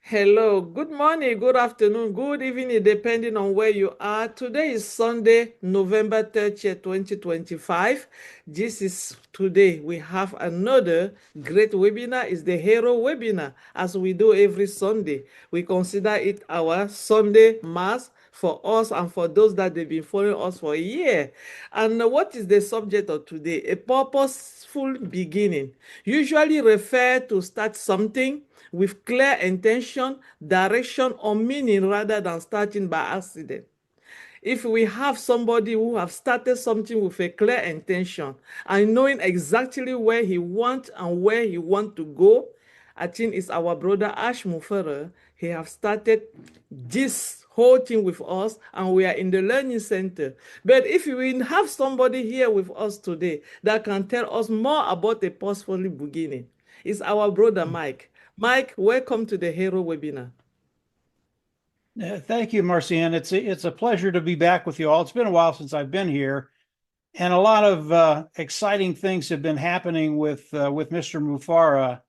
Hello, good morning, good afternoon, good evening, depending on where you are. Today is Sunday, November 30th, 2025. This is today. We have another great webinar. It's the Hero webinar, as we do every Sunday. We consider it our Sunday Mass for us and for those that they've been following us for a year. And what is the subject of today? A purposeful beginning. Usually refer to start something with clear intention, direction, or meaning rather than starting by accident. If we have somebody who have started something with a clear intention and knowing exactly where he wants and where he want to go, I think it's our brother Ash Mufere. He have started this whole thing with us and we are in the learning center. But if we have somebody here with us today that can tell us more about the purposeful beginning, it's our brother Mike. Mike, welcome to the Hero webinar. Thank you, Marcian. It's a pleasure to be back with you all. It's been a while since I've been here, and a lot of exciting things have been happening with Mr. Mufara.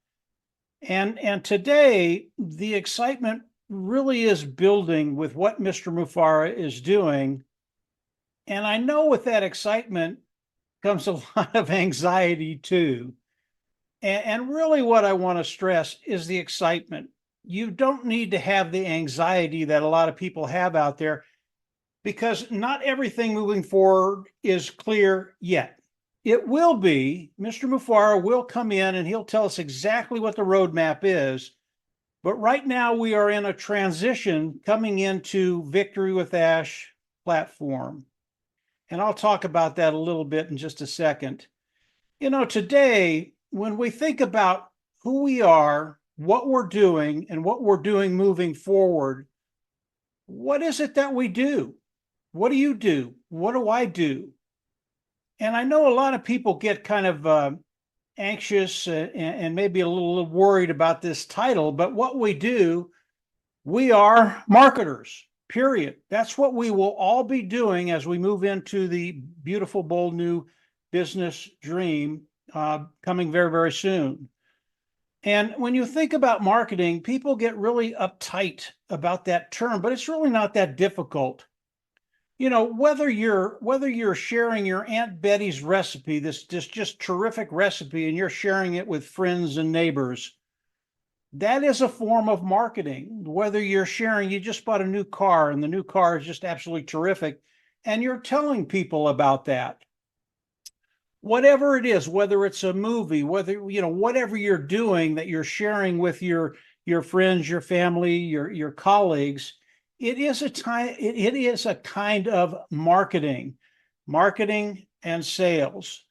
And today the excitement really is building with what Mr. Mufara is doing. And I know with that excitement comes a lot of anxiety too. And really, what I want to stress is the excitement. You don't need to have the anxiety that a lot of people have out there because not everything moving forward is clear yet. It will be. Mr. Mufara will come in and he'll tell us exactly what the roadmap is. But right now, we are in a transition coming into Victory with Ash platform. And I'll talk about that a little bit in just a second. Today, when we think about who we are, what we're doing, and what we're doing moving forward, what is it that we do? What do you do? What do I do? And I know a lot of people get kind of anxious and maybe a little worried about this title, but what we do, we are marketers, period. That's what we will all be doing as we move into the beautiful, bold new business dream coming very, very soon. And when you think about marketing, people get really uptight about that term, but it's really not that difficult. Whether you're sharing your Aunt Betty's recipe, this just terrific recipe, and you're sharing it with friends and neighbors, that is a form of marketing. Whether you're sharing, you just bought a new car and the new car is just absolutely terrific, and you're telling people about that. Whatever it is, whether it's a movie, whatever you're doing that you're sharing with your friends, your family, your colleagues, it is a kind of marketing and sales.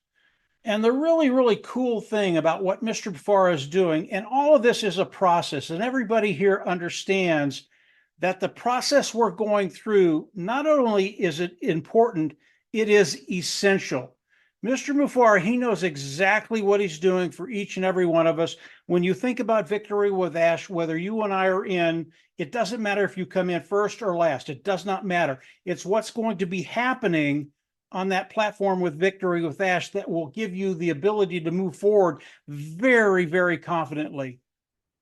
And the really, really cool thing about what Mr. Bafara is doing, and all of this is a process, and everybody here understands that the process we're going through, not only is it important, it is essential. Mr. Mufar, he knows exactly what he's doing for each and every one of us. When you think about Victory with Ash, whether you and I are in, it doesn't matter if you come in first or last. It does not matter. It's what's going to be happening on that platform with Victory with Ash that will give you the ability to move forward very, very confidently.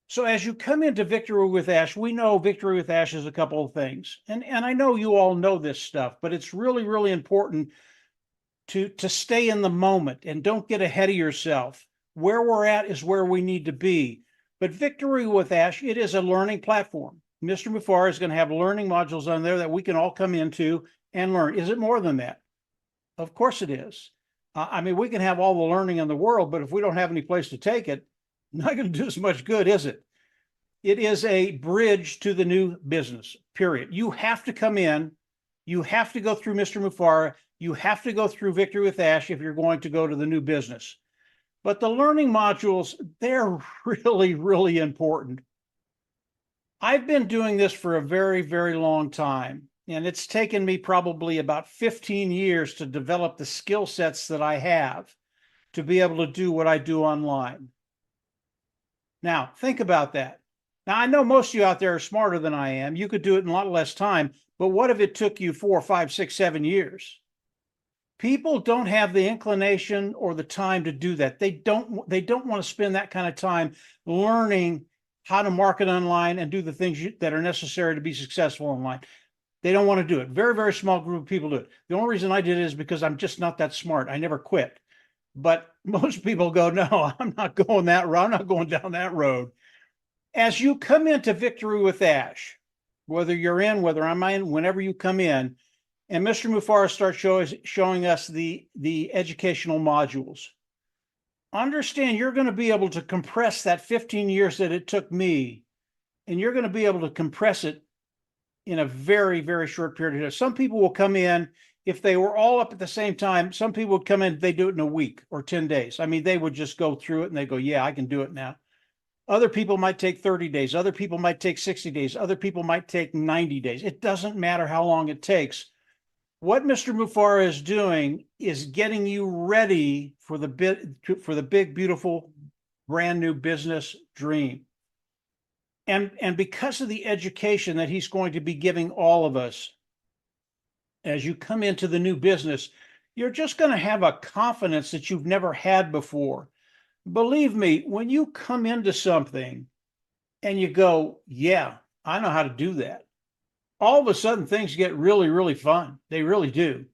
So as you come into Victory with Ash, we know Victory with Ash is a couple of things. And I know you all know this stuff, but it's really, really important to stay in the moment and don't get ahead of yourself. Where we're at is where we need to be. But Victory with Ash, it is a learning platform. Mr. Mufar is going to have learning modules on there that we can all come into and learn. Is it more than that? Of course it is. We can have all the learning in the world, but if we don't have any place to take it, not going to do as much good, is it? It is a bridge to the new business, period. You have to come in. You have to go through Mr. Mufara. You have to go through Victory with Ash if you're going to go to the new business. But the learning modules, they're really, really important. I've been doing this for a very, very long time, and it's taken me probably about 15 years to develop the skill sets that I have to be able to do what I do online. Now, think about that. Now, I know most of you out there are smarter than I am. You could do it in a lot less time, but what if it took you 4, 5, 6, 7 years? People don't have the inclination or the time to do that. They don't want to spend that kind of time learning how to market online and do the things that are necessary to be successful online. They don't want to do it. Very, very small group of people do it. The only reason I did it is because I'm just not that smart. I never quit. But most people go, no, I'm not going that road. I'm not going down that road. As you come into Victory with Ash, whether you're in, whether I'm in, whenever you come in, and Mr. Mufara starts showing us the educational modules, understand you're going to be able to compress that 15 years that it took me, and you're going to be able to compress it in a very, very short period of time. Some people will come in, if they were all up at the same time, some people would come in, they do it in a week or 10 days. I mean, they would just go through it and they go, yeah, I can do it now. Other people might take 30 days. Other people might take 60 days. Other people might take 90 days. It doesn't matter how long it takes. What Mr. Mufara is doing is getting you ready for the big, beautiful, brand new business dream. And because of the education that he's going to be giving all of us, as you come into the new business, you're just going to have a confidence that you've never had before. Believe me, when you come into something and you go, yeah, I know how to do that, all of a sudden things get really, really fun. They really do.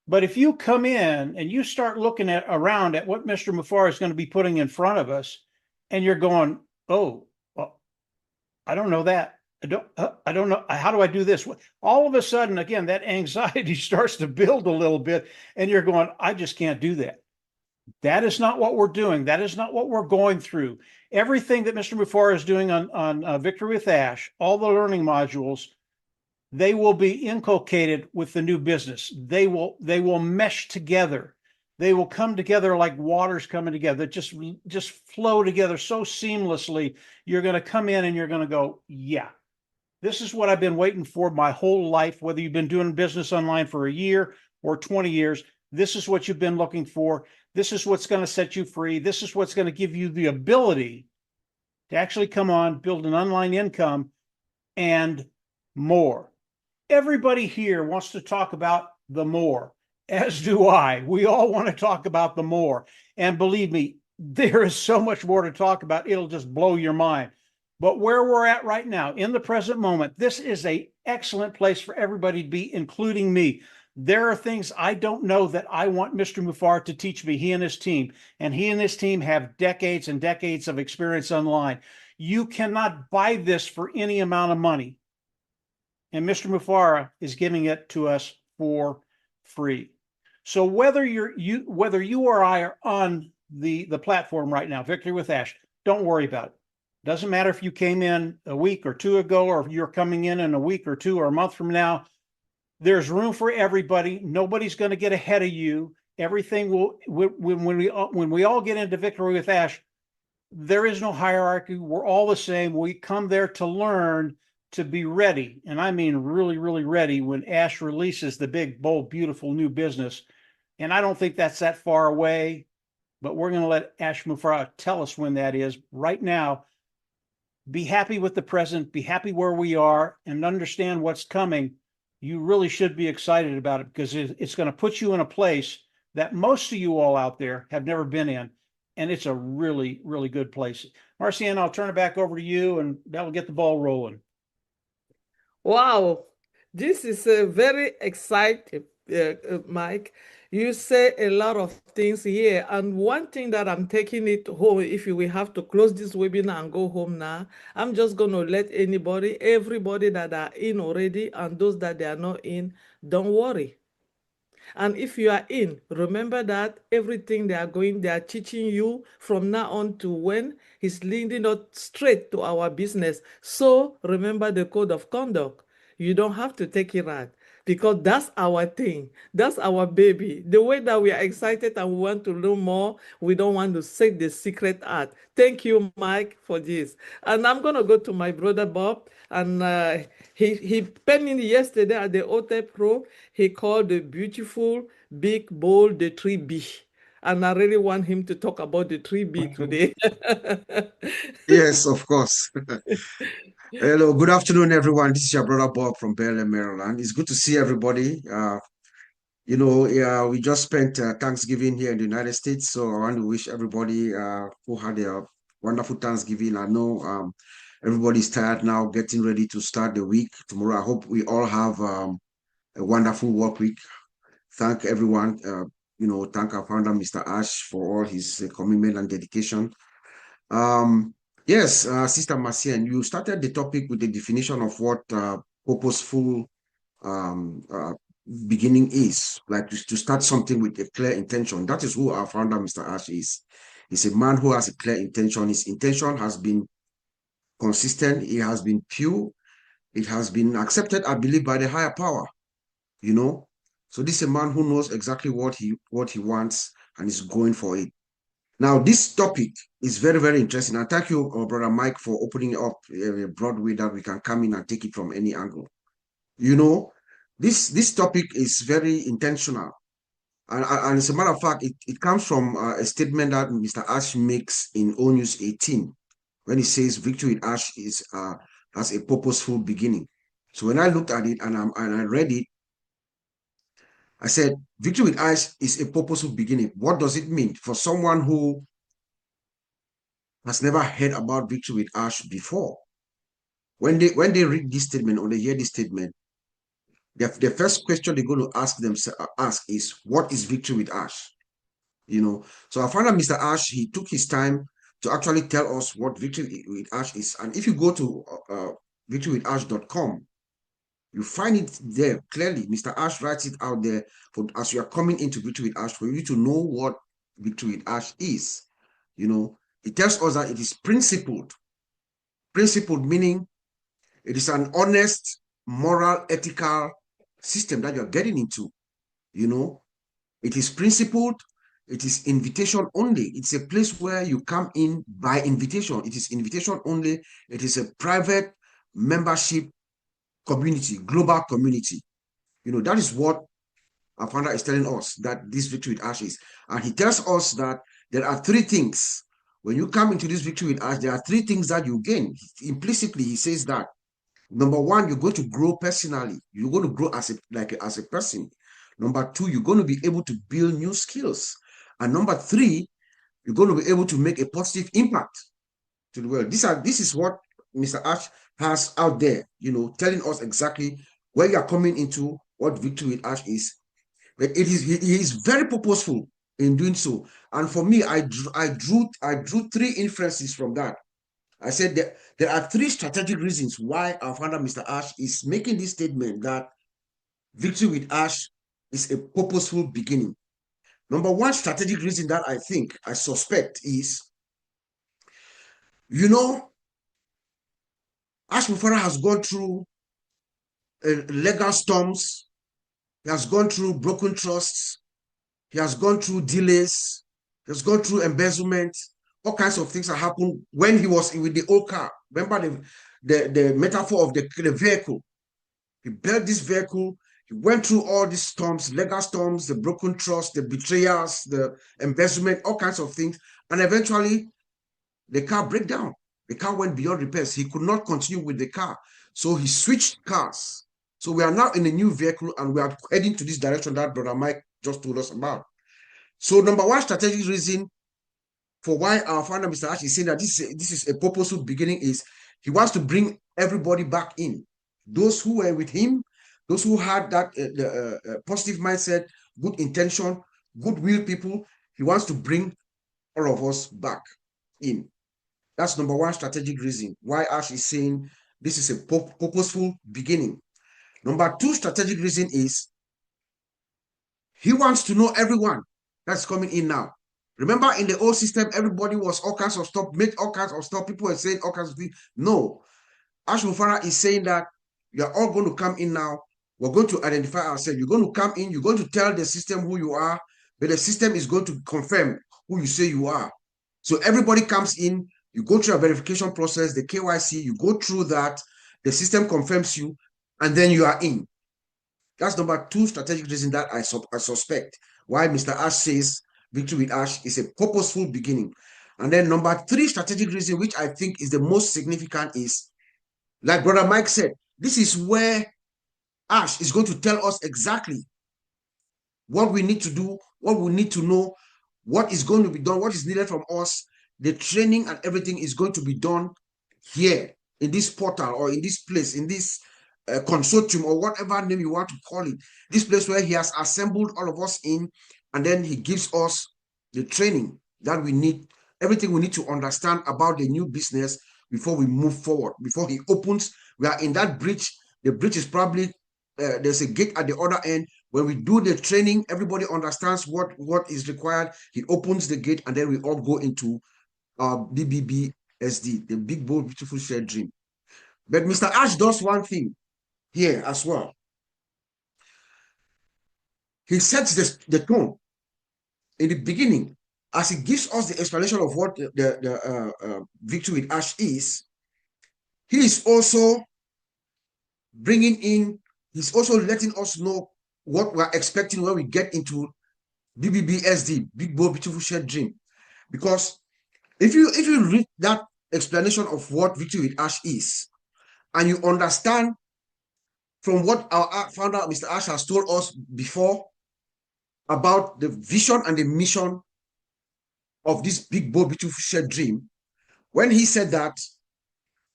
But if you come in and you start looking around at what Mr. Mufara is going to be putting in front of us, and you're going, oh, well, I don't know that. I don't know. How do I do this? All of a sudden, again, that anxiety starts to build a little bit, and you're going, I just can't do that. That is not what we're doing. That is not what we're going through. Everything that Mr. Mufara is doing on Victory with Ash, all the learning modules, they will be inculcated with the new business. They will mesh together. They will come together like waters coming together. Just flow together so seamlessly. You're going to come in and you're going to go, yeah, this is what I've been waiting for my whole life. Whether you've been doing business online for a year or 20 years, this is what you've been looking for. This is what's going to set you free. This is what's going to give you the ability to actually come on, build an online income, and more. Everybody here wants to talk about the more, as do I. We all want to talk about the more. And believe me, there is so much more to talk about. It'll just blow your mind. But where we're at right now, in the present moment, this is an excellent place for everybody to be, including me. There are things I don't know that I want Mr. Mufara to teach me, he and his team. And he and his team have decades and decades of experience online. You cannot buy this for any amount of money. And Mr. Mufara is giving it to us for free. So whether you or I are on the platform right now, Victory with Ash, don't worry about it. Doesn't matter if you came in a week or two ago, or if you're coming in a week or two or a month from now. There's room for everybody. Nobody's going to get ahead of you. Everything will, when we all get into Victory with Ash, there is no hierarchy. We're all the same. We come there to learn, to be ready. And I mean really, really ready when Ash releases the big, bold, beautiful new business. And I don't think that's that far away, but we're going to let Ash Mufara tell us when that is. Right now, be happy with the present, be happy where we are, and understand what's coming. You really should be excited about it, because it's going to put you in a place that most of you all out there have never been in. And it's a really, really good place. Marcianne, I'll turn it back over to you, and that'll get the ball rolling. Wow, this is a very exciting, Mike. You say a lot of things here, and one thing that I'm taking it home, if we have to close this webinar and go home now, I'm just going to let everybody that are in already, and those that they are not in, don't worry. And if you are in, remember that everything they are teaching you from now on to when is leading us straight to our business. So remember the code of conduct. You don't have to take it out, because that's our thing. That's our baby. The way that we are excited and we want to learn more, we don't want to say the secret out. Thank you, Mike, for this. And I'm going to go to my brother Bob. And he penned in yesterday at the Hotel Pro. He called the beautiful, big, bold, the 3B. And I really want him to talk about the 3B today. Yes, of course. Hello, good afternoon, everyone. This is your brother Bob from Berlin, Maryland. It's good to see everybody. We just spent Thanksgiving here in the United States, so I want to wish everybody who had a wonderful Thanksgiving. I know Everybody's tired now, getting ready to start the week. Tomorrow, I hope we all have a wonderful work week. Thank everyone. Thank our founder, Mr. Ash, for all his commitment and dedication. Yes, Sister Marcian, you started the topic with the definition of what purposeful beginning is, like to start something with a clear intention. That is who our founder, Mr. Ash, is. He's a man who has a clear intention. His intention has been consistent, it has been pure, it has been accepted, I believe, by the higher power, you know. So this is a man who knows exactly what he wants and is going for it. Now, this topic is very, very interesting. And thank you, Brother Mike, for opening up a broad way that we can come in and take it from any angle. You know, this topic is very intentional. And as a matter of fact, it comes from a statement that Mr. Ash makes in O News 18, when he says victory with Ash is as a purposeful beginning. So when I looked at it and I read it, I said, victory with Ash is a purposeful beginning. What does it mean for someone who has never heard about victory with Ash before? When they read this statement or they hear this statement, the first question they're going to ask is, what is victory with Ash? You know, so I found that Mr. Ash, he took his time to actually tell us what victory with Ash is. And if you go to victorywithash.com, you find it there clearly. Mr. Ash writes it out there for as you are coming into victory with Ash, for you to know what victory with Ash is. You know, it tells us that it is principled. Principled meaning it is an honest, moral, ethical system that you're getting into. You know, it is principled. It is invitation only. It's a place where you come in by invitation. It is invitation only. It is a private membership community, global community. You know, that is what our founder is telling us, that this victory with Ash is. And he tells us that there are three things. When you come into this victory with Ash, there are three things that you gain. Implicitly, he says that. Number one, you're going to grow personally. You're going to grow as a person. Number two, you're going to be able to build new skills. And number three, you're going to be able to make a positive impact to the world. This is what Mr. Ash has out there, you know, telling us exactly where you are coming into, what victory with Ash is. But he is very purposeful in doing so. And for me, I drew three inferences from that. I said that there are three strategic reasons why our founder, Mr. Ash, is making this statement that victory with Ash is a purposeful beginning. Number one strategic reason that I suspect is, you know, Ash Mufara has gone through legal storms. He has gone through broken trusts. He has gone through delays. He has gone through embezzlement. All kinds of things that happened when he was with the old car. Remember the metaphor of the vehicle. He built this vehicle. He went through all these storms, legal storms, the broken trust, the betrayals, the embezzlement, all kinds of things. And eventually, the car broke down. The car went beyond repairs. He could not continue with the car. So he switched cars. So we are now in a new vehicle and we are heading to this direction that Brother Mike just told us about. So number one strategic reason for why our founder, Mr. Ash, is saying that this is a purposeful beginning is he wants to bring everybody back in. Those who were with him, those who had that positive mindset, good intention, goodwill people, he wants to bring all of us back in. That's number one strategic reason why Ash is saying this is a purposeful beginning. Number two strategic reason is he wants to know everyone that's coming in now. Remember, in the old system, everybody was all kinds of stuff, made all kinds of stuff. People were saying all kinds of things. No. Ash Mufara is saying that you're all going to come in now. We're going to identify ourselves. You're going to come in. You're going to tell the system who you are, but the system is going to confirm who you say you are. So everybody comes in. You go through a verification process, the KYC. You go through that. The system confirms you, and then you are in. That's number two strategic reason that I suspect why Mr. Ash says victory with Ash is a purposeful beginning. And then number three strategic reason, which I think is the most significant, is, like Brother Mike said, this is where Ash is going to tell us exactly what we need to do, what we need to know, what is going to be done, what is needed from us. The training and everything is going to be done here. in this portal or in this place, in this consortium or whatever name you want to call it, this place where he has assembled all of us in, and then he gives us the training that we need, everything we need to understand about the new business before we move forward, before he opens. We are in that bridge. The bridge is probably, there's a gate at the other end. When we do the training, everybody understands what is required. He opens the gate, and then we all go into BBBSD, the Big Bold Beautiful Shared Dream. But Mr. Ash does one thing here as well. He sets the tone in the beginning as he gives us the explanation of what the Victory with Ash is. He is also bringing in, he's also letting us know what we're expecting when we get into BBBSD, Big Bold Beautiful Shared Dream. Because if you read that explanation of what Victory with Ash is, and you understand from what our founder, Mr. Ash, has told us before about the vision and the mission of this Big Bold Beautiful Shared Dream, when he said that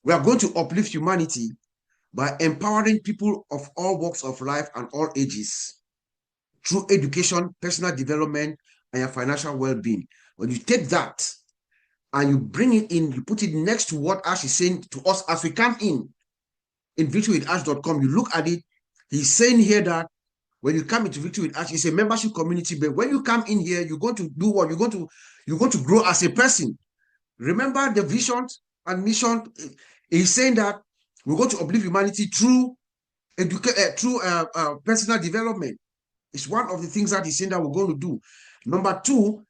we are going to uplift humanity by empowering people of all walks of life and all ages through education, personal development, and your financial well-being. When you take that and you bring it in, you put it next to what Ash is saying to us as we come in victorywithash.com, you look at it, he's saying here that when you come into Victory with Ash, it's a membership community, but when you come in here, you're going to do what? You're going to grow as a person. Remember the vision and mission. He's saying that we're going to uplift humanity through personal development. It's one of the things that he's saying that we're going to do. Number two,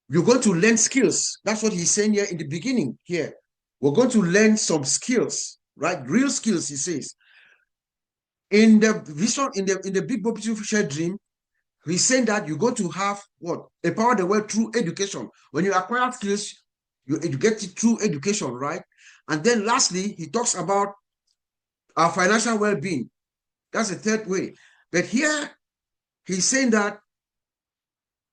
you're going to learn skills. That's what he's saying here in the beginning here. We're going to learn some skills, right? Real skills, he says. In the vision, in the Big Bold Beautiful Shared Dream, he's saying that you're going to have what? Empower the world through education. When you acquire skills, you educate it through education, right? And then lastly, he talks about our financial well-being. That's the third way. But here, he's saying that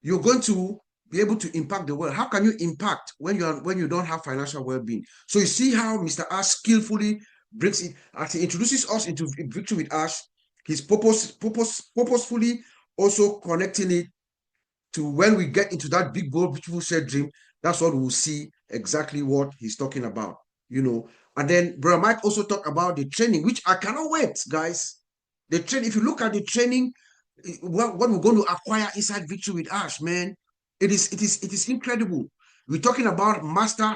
you're going to be able to impact the world. How can you impact when you don't have financial well-being? So you see how Mr. Ash skillfully brings it, as he introduces us into Victory with Ash, he's purposefully also connecting it to when we get into that big, bold, beautiful shared dream. That's what we'll see exactly what he's talking about, you know. And then Brother Mike also talked about the training, which I cannot wait, guys. The training, if you look at the training, what we're going to acquire inside Victory with Ash, man, it is incredible. We're talking about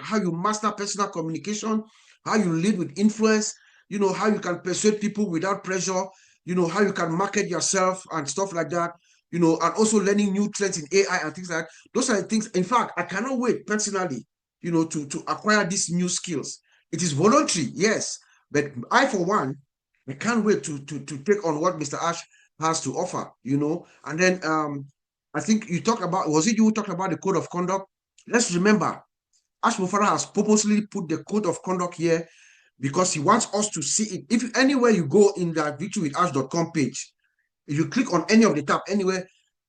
how you master personal communication, how you lead with influence, you know, how you can persuade people without pressure, you know, how you can market yourself and stuff like that, you know, and also learning new trends in AI and things like that. Those are the things. In fact, I cannot wait personally, you know, to acquire these new skills. It is voluntary, yes, but I, for one, I can't wait to take on what Mr. Ash has to offer, you know. And then I think you talked about, was it you who talked about the code of conduct? Let's remember, Ash Mufara has purposely put the code of conduct here because he wants us to see it. If anywhere you go in that victorywithash.com page, if you click on any of the tab, anywhere,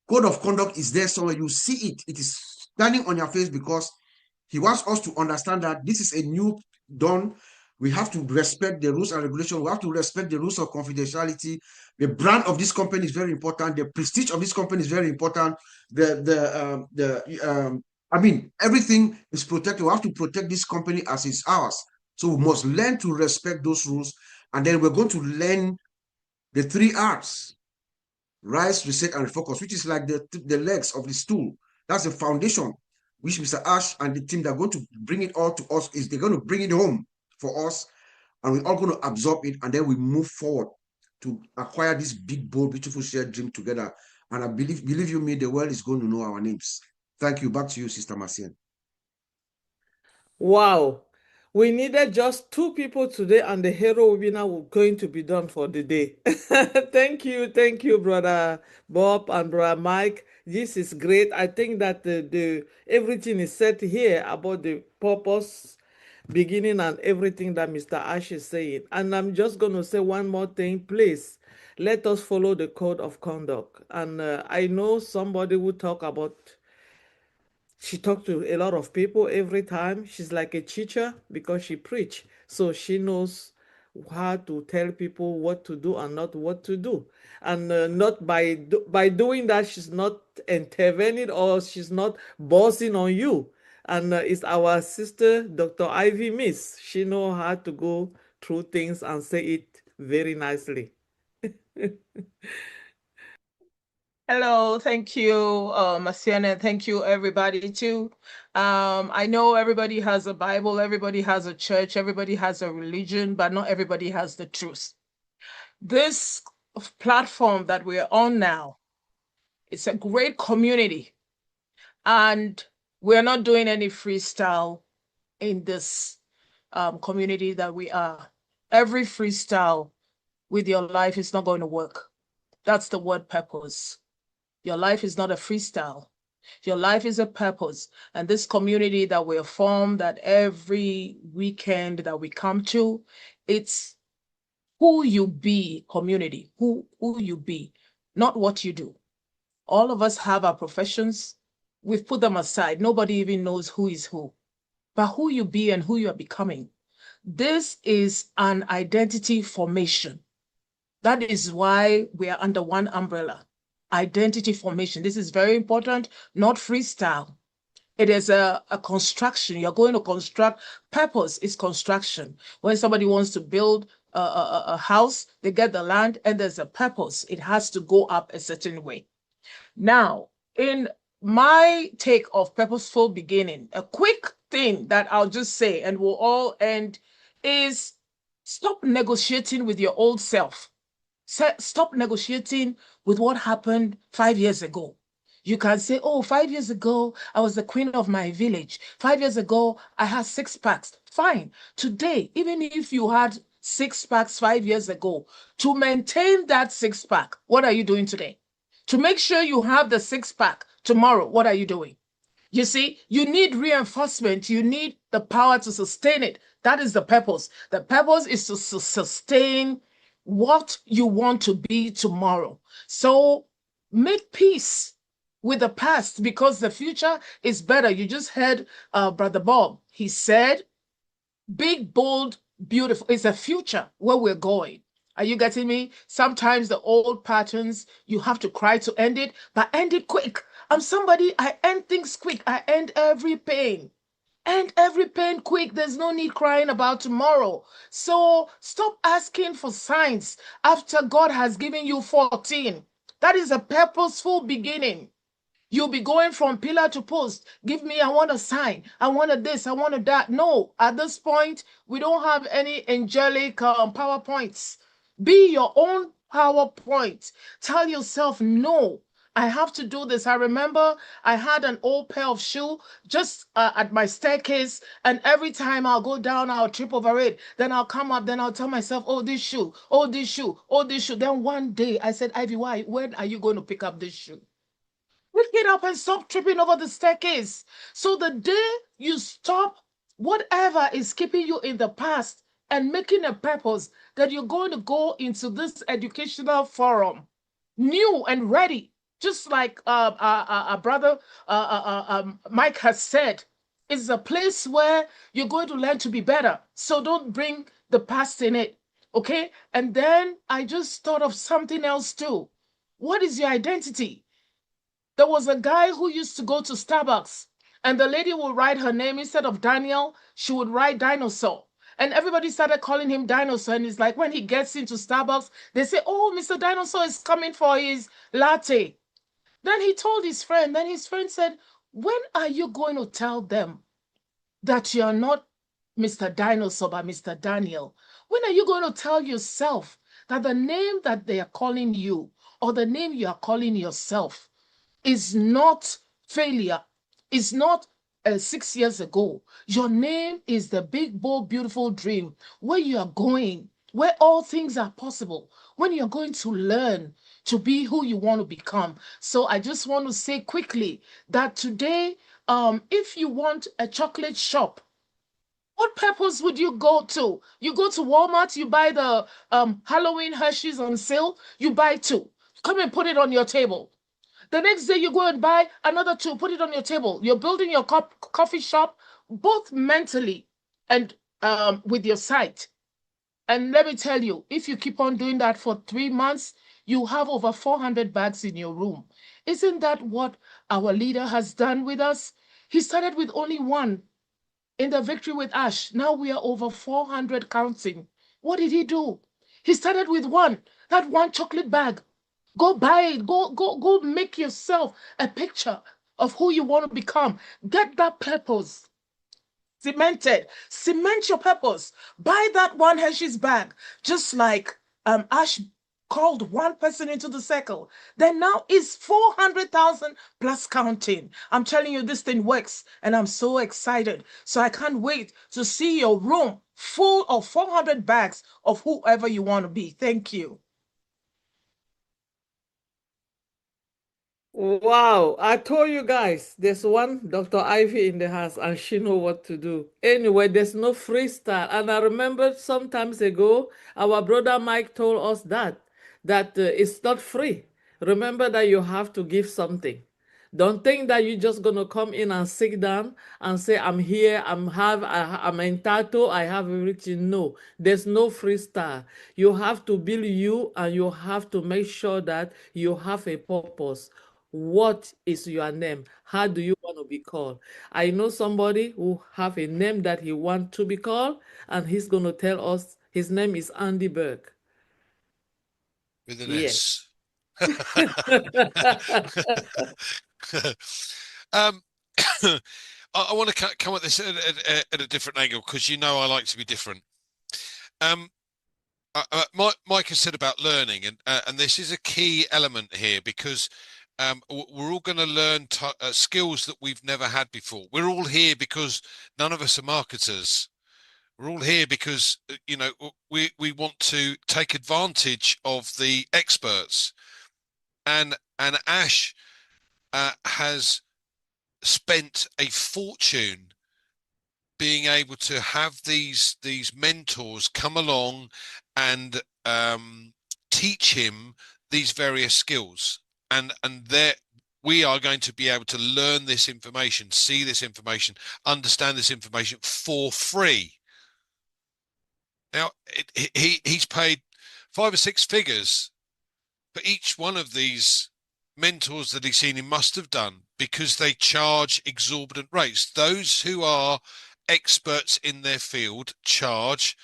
code of conduct is there somewhere. You see it. It is standing on your face because he wants us to understand that this is a new dawn. We have to respect the rules and regulations. We have to respect the rules of confidentiality. The brand of this company is very important. The prestige of this company is very important. I mean, everything is protected. We have to protect this company as it's ours. So we must learn to respect those rules. And then we're going to learn the 3 R's: rise, reset, and focus, which is like the legs of the stool. That's the foundation, which Mr. Ash and the team, they're going to bring it all to us. Is they're going to bring it home for us, and we're all going to absorb it, and then we move forward to acquire this big, bold, beautiful shared dream together. And I believe you me, the world is going to know our names. Thank you. Back to you, Sister Marcian. Wow. We needed just 2 people today, and the hero webinar was going to be done for the day. Thank you, Brother Bob and Brother Mike. This is great. I think that the everything is said here about the purpose, beginning, and everything that Mr. Ash is saying. And I'm just going to say one more thing, please. Let us follow the code of conduct. And I know somebody will talk about She talked to a lot of people every time. She's like a teacher because she preach. So she knows how to tell people what to do and not what to do. And not by doing that, she's not intervening or she's not bossing on you. And it's our sister, Dr. Ivy Miss. She know how to go through things and say it very nicely. Hello, thank you, Masiana. Thank you, everybody, too. I know everybody has a Bible, everybody has a church, everybody has a religion, but not everybody has the truth. This platform that we're on now, it's a great community, and we're not doing any freestyle in this community that we are. Every freestyle with your life is not going to work. That's the word purpose. Your life is not a freestyle. Your life is a purpose. And this community that we're formed, that every weekend that we come to, it's who you be community, who you be, not what you do. All of us have our professions. We've put them aside. Nobody even knows who is who. But who you be and who you are becoming. This is an identity formation. That is why we are under one umbrella. Identity formation. This is very important, not freestyle. It is a construction. You're going to construct. Purpose is construction. When somebody wants to build a house, they get the land and there's a purpose. It has to go up a certain way. Now, in my take of purposeful beginning, a quick thing that I'll just say and we'll all end is stop negotiating with your old self. Stop negotiating with what happened 5 years ago. You can say, oh, 5 years ago, I was the queen of my village. 5 years ago, I had 6 packs. Fine. Today, even if you had 6 packs 5 years ago, to maintain that 6 pack, what are you doing today? To make sure you have the 6 pack tomorrow, what are you doing? You see, you need reinforcement. You need the power to sustain it. That is the purpose. The purpose is to sustain what you want to be tomorrow. So make peace with the past because the future is better. You just heard Brother Bob. He said, big, bold, beautiful. It's a future where we're going. Are you getting me? Sometimes the old patterns, you have to cry to end it, but end it quick. I'm somebody, I end things quick. I end every pain. End every pain quick. There's no need crying about tomorrow. So stop asking for signs after God has given you 14. That is a purposeful beginning. You'll be going from pillar to post. Give me, I want a sign. I want a this, I want a that. No, at this point, we don't have any angelic PowerPoints. Be your own PowerPoint. Tell yourself, no, I have to do this. I remember I had an old pair of shoe just at my staircase, and every time I'll go down, I'll trip over it. Then I'll come up, then I'll tell myself, oh, this shoe, oh, this shoe, oh, this shoe. Then one day I said, Ivy, why? When are you going to pick up this shoe? Pick it up and stop tripping over the staircase. So the day you stop whatever is keeping you in the past and making a purpose that you're going to go into this educational forum new and ready, just like brother Mike has said, it's a place where you're going to learn to be better. So don't bring the past in it, okay? And then I just thought of something else too. What is your identity? There was a guy who used to go to Starbucks, and the lady would write her name instead of Daniel, she would write dinosaur. And everybody started calling him Dinosaur. And it's like when he gets into Starbucks, they say, oh, Mr. Dinosaur is coming for his latte. Then he told his friend, then his friend said, when are you going to tell them that you're not Mr. Dinosaur, but Mr. Daniel? When are you going to tell yourself that the name that they are calling you or the name you are calling yourself is not failure, is not 6 years ago. Your name is the big, bold, beautiful dream where you are going, where all things are possible, when you're going to learn to be who you want to become. So I just want to say quickly that today, if you want a chocolate shop, what purpose would you go to? You go to Walmart, you buy the Halloween Hershey's on sale, you buy 2. Come and put it on your table. The next day you go and buy another two, put it on your table. You're building your coffee shop, both mentally and with your sight. And let me tell you, if you keep on doing that for 3 months, you have over 400 bags in your room. Isn't that what our leader has done with us? He started with only one in the victory with Ash. Now we are over 400 counting. What did he do? He started with one, that one chocolate bag. Go buy it. Go make yourself a picture of who you want to become. Get that purpose cemented. Cement your purpose. Buy that one Hershey's bag, just like Ash called one person into the circle. Then now it's 400,000 plus counting. I'm telling you, this thing works, and I'm so excited. So I can't wait to see your room full of 400 bags of whoever you want to be. Thank you. Wow, I told you guys, there's one Dr. Ivy in the house and she know what to do. Anyway, there's no freestyle. And I remember some times ago, our brother Mike told us that it's not free. Remember that you have to give something. Don't think that you're just gonna come in and sit down and say, I'm here, I'm entitled, I have everything. No, there's no freestyle. You have to build you, and you have to make sure that you have a purpose. What is your name? How do you want to be called? I know somebody who have a name that he want to be called, and he's going to tell us his name is Andy Burke. With an Yes. S. I want to come at this at a different angle, because you know I like to be different. Mike has said about learning, and this is a key element here, because we're all going to learn skills that we've never had before. We're all here because none of us are marketers. We're all here because we want to take advantage of the experts, and Ash has spent a fortune being able to have these mentors come along and teach him these various skills, and there we are going to be able to learn this information, see this information, understand this information for free. Now he's paid 5 or 6 figures for each one of these mentors that he's seen. He must have done, because they charge exorbitant rates. Those who are experts in their field charge,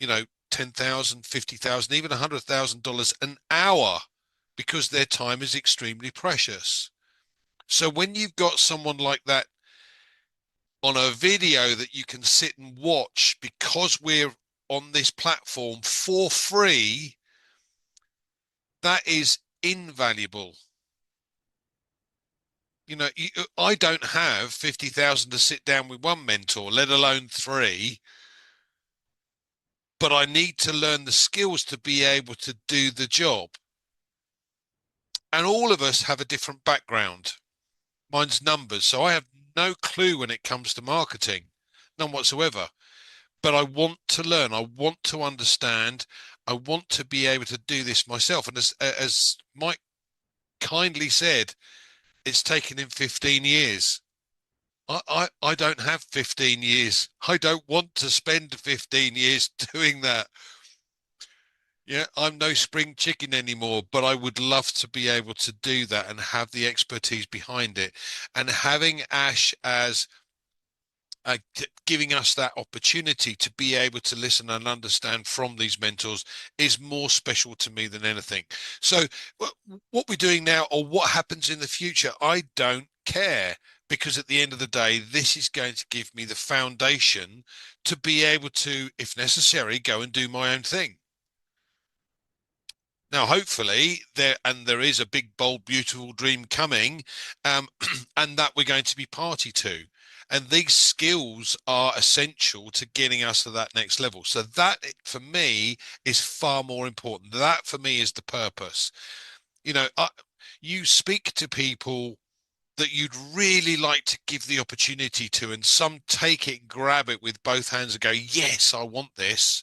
$10,000, $50,000, even $100,000 an hour, because their time is extremely precious. So when you've got someone like that on a video that you can sit and watch, because we're on this platform for free, that is invaluable. I don't have 50,000 to sit down with one mentor, let alone 3. But I need to learn the skills to be able to do the job. And all of us have a different background. Mine's numbers, so I have no clue when it comes to marketing, none whatsoever. But I want to learn. I want to understand. I want to be able to do this myself. And as Mike kindly said, it's taken him 15 years. I don't have 15 years. I don't want to spend 15 years doing that. Yeah, I'm no spring chicken anymore, but I would love to be able to do that and have the expertise behind it. And having Ash as giving us that opportunity to be able to listen and understand from these mentors is more special to me than anything. So what we're doing now, or what happens in the future, I don't care, because at the end of the day, this is going to give me the foundation to be able to, if necessary, go and do my own thing. Now, hopefully, there is a big, bold, beautiful dream coming, and that we're going to be party to. And these skills are essential to getting us to that next level. So that, for me, is far more important. That, for me, is the purpose. You speak to people that you'd really like to give the opportunity to, and some take it, grab it with both hands and go, yes, I want this.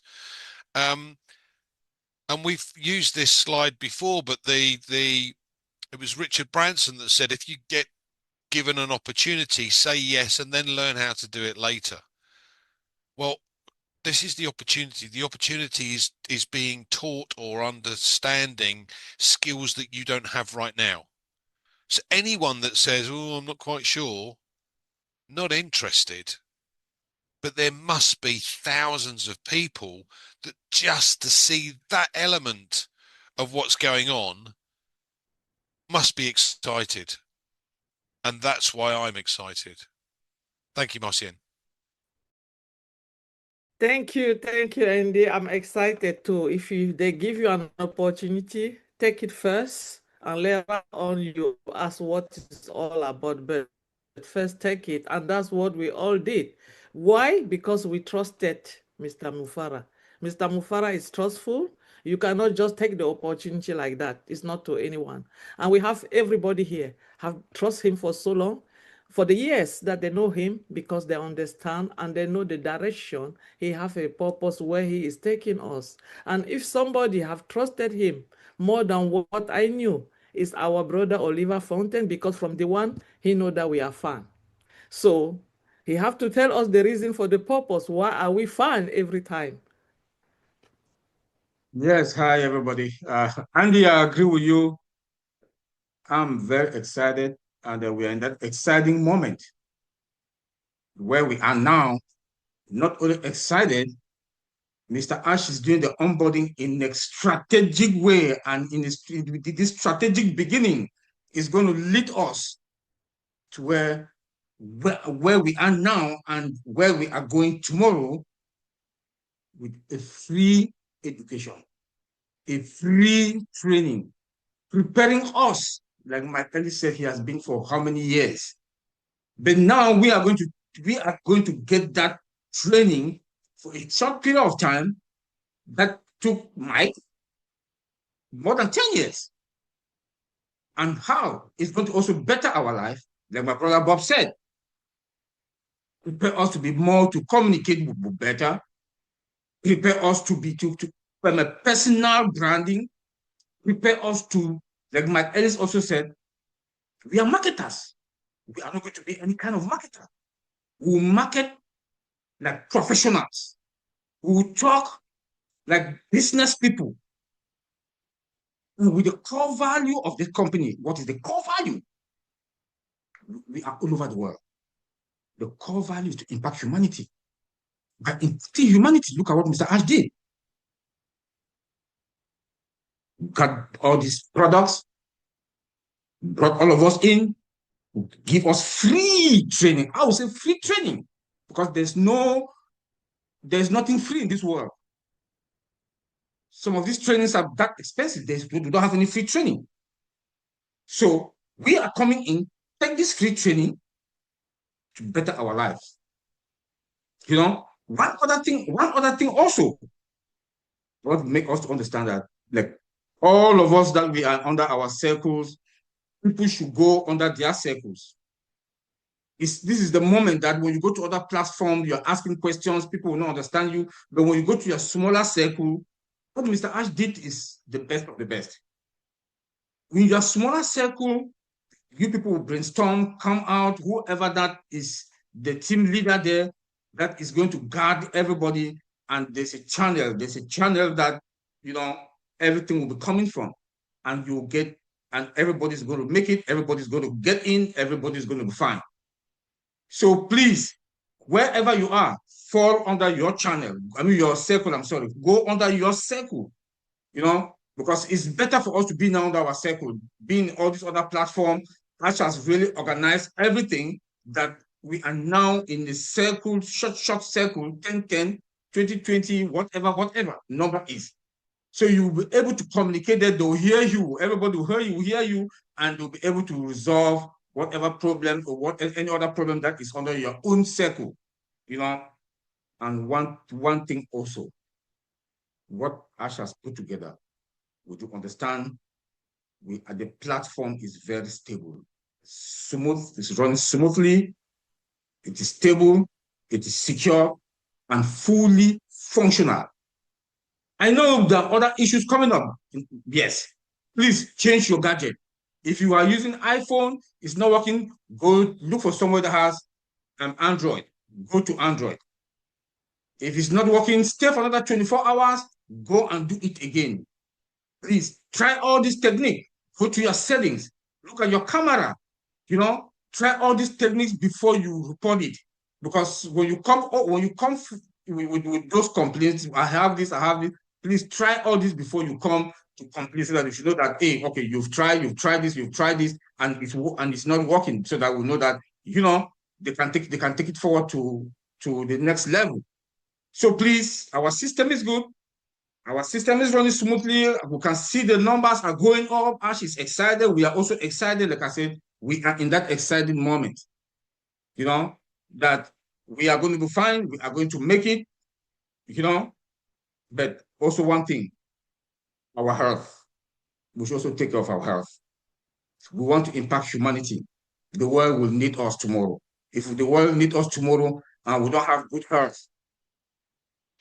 And we've used this slide before, but the It was Richard Branson that said, if you get given an opportunity, say yes, and then learn how to do it later. Well, this is the opportunity. The opportunity is being taught or understanding skills that you don't have right now. So anyone that says, oh, I'm not quite sure, not interested. But there must be thousands of people that just to see that element of what's going on must be excited. And that's why I'm excited. Thank you, Marcien. Thank you, Andy. I'm excited too. If they give you an opportunity, take it first, and later on you ask what it's all about. But first take it, and that's what we all did. Why? Because we trusted Mr. Mufara. Mr. Mufara is trustful. You cannot just take the opportunity like that. It's not to anyone. And we have everybody here have trust him for so long, for the years that they know him, because they understand and they know the direction. He have a purpose where he is taking us. And if somebody have trusted him more than what I knew, is our brother Oliver Fountain, because from the one he know that we are fan. So he have to tell us the reason for the purpose. Why are we fan every time? Yes, hi everybody. Andy, I agree with you. I'm very excited, and we are in that exciting moment where we are now. Not only excited, Mr. Ash is doing the onboarding in a strategic way, and in this strategic beginning is going to lead us to where we are now and where we are going tomorrow, with a free education, a free training, preparing us, like my colleague said, he has been for how many years. But now we are going to get that training for a short period of time that took Mike more than 10 years. And how it's going to also better our life, like my brother Bob said. Prepare us to be more, to communicate better, prepare us to from a personal branding, prepare us to, like Mike Ellis also said, we are marketers. We are not going to be any kind of marketer. We will market like professionals. We will talk like business people. And with the core value of the company, what is the core value? We are all over the world. The core value is to impact humanity. By impacting humanity, look at what Mr. Ash did. Got all these products, brought all of us in, give us free training. I would say free training, because there's nothing free in this world. Some of these trainings are that expensive. We don't have any free training. So we are coming in, take this free training to better our lives. You know, one other thing also, what make us to understand that, like, all of us that we are under our circles, people should go under their circles. This is the moment that when you go to other platforms, you're asking questions, people will not understand you. But when you go to your smaller circle, what Mr. Ash did is the best of the best. In your smaller circle, you people will brainstorm, come out, whoever that is the team leader there, that is going to guard everybody. And there's a channel that, everything will be coming from. And you'll get, and everybody's going to make it, everybody's going to get in, everybody's going to be fine. So please, wherever you are, fall under your channel. Your circle, go under your circle, because it's better for us to be now under our circle, being all these other platforms. Ash has really organized everything that we are now in the circle, short circle, 10-10, 20-20, whatever number is. So you'll be able to communicate that they'll hear you, everybody will hear you, and they'll be able to resolve whatever problem or any other problem that is under your own circle, And one thing also, what Ash has put together, would you understand? The platform is very stable, smooth, it's running smoothly, it is stable, it is secure, and fully functional. I know there are other issues coming up. Yes, please change your gadget. If you are using iPhone, it's not working, go look for somewhere that has an Android. Go to Android. If it's not working, stay for another 24 hours, go and do it again. Please try all this technique. Go to your settings, look at your camera, try all these techniques before you report it. Because when you come with those complaints, I have this, please try all this before you come to complain, so that you should know that, hey, okay, you've tried this, and it's not working, so that we know that they can take it forward to the next level. So please, our system is good. Our system is running smoothly. We can see the numbers are going up. Ash is excited. We are also excited. Like I said, we are in that exciting moment, that we are going to be fine. We are going to make it, But also one thing, our health. We should also take care of our health. We want to impact humanity. The world will need us tomorrow. If the world needs us tomorrow and we don't have good health,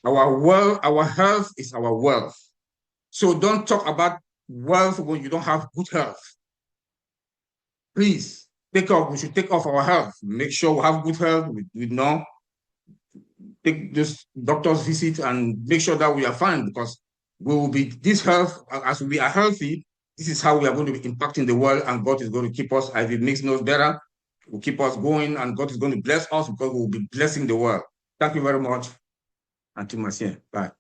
our health is our wealth. So don't talk about wealth when you don't have good health. Please, we should take off our health. Make sure we have good health. We know, take this doctor's visit and make sure that we are fine, because we will be this health, as we are healthy, this is how we are going to be impacting the world, and God is going to keep us, as it makes us better, will keep us going, and God is going to bless us, because we will be blessing the world. Thank you very much. Until Marcia. Bye.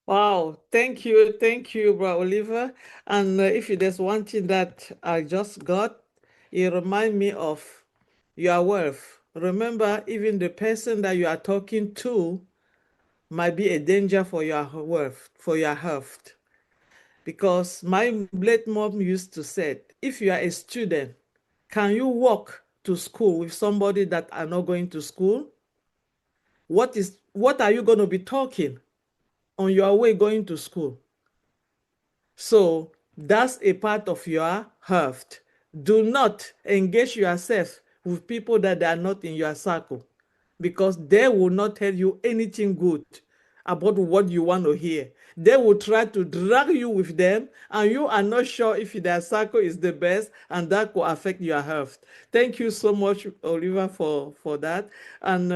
Wow, thank you, Bro Oliver. And if there's one thing that I just got, it reminds me of your worth. Remember, even the person that you are talking to might be a danger for your worth, for your health. Because my late mom used to say, if you are a student, can you walk to school with somebody that are not going to school? What are you going to be talking on your way going to school? So that's a part of your health. Do not engage yourself with people that are not in your circle, because they will not tell you anything good about what you want to hear. They will try to drag you with them, and you are not sure if their circle is the best, and that could affect your health. Thank you so much, Oliver, for that. And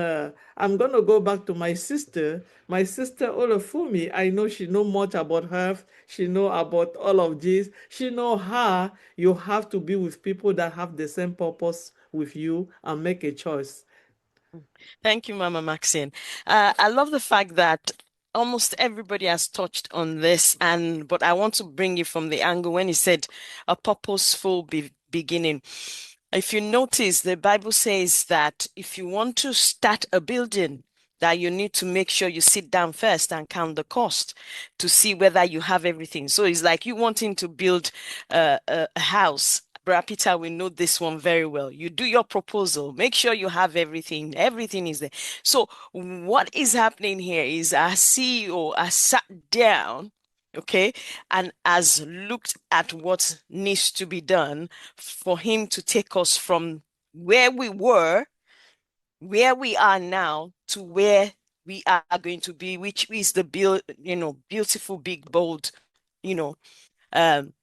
I'm going to go back to my sister. My sister, Olafumi, I know she know much about health. She know about all of this. She know how you have to be with people that have the same purpose with you and make a choice. Thank you, Mama Maxine. I love the fact that almost everybody has touched on this, but I want to bring you from the angle when he said a purposeful beginning. If you notice, the Bible says that if you want to start a building, that you need to make sure you sit down first and count the cost to see whether you have everything. So it's like you wanting to build a house. Brad Peter, we know this one very well. You do your proposal, make sure you have everything. Everything is there. So what is happening here is our CEO has sat down, okay, and has looked at what needs to be done for him to take us from where we were, where we are now, to where we are going to be, which is the beautiful, big, bold, you know, um,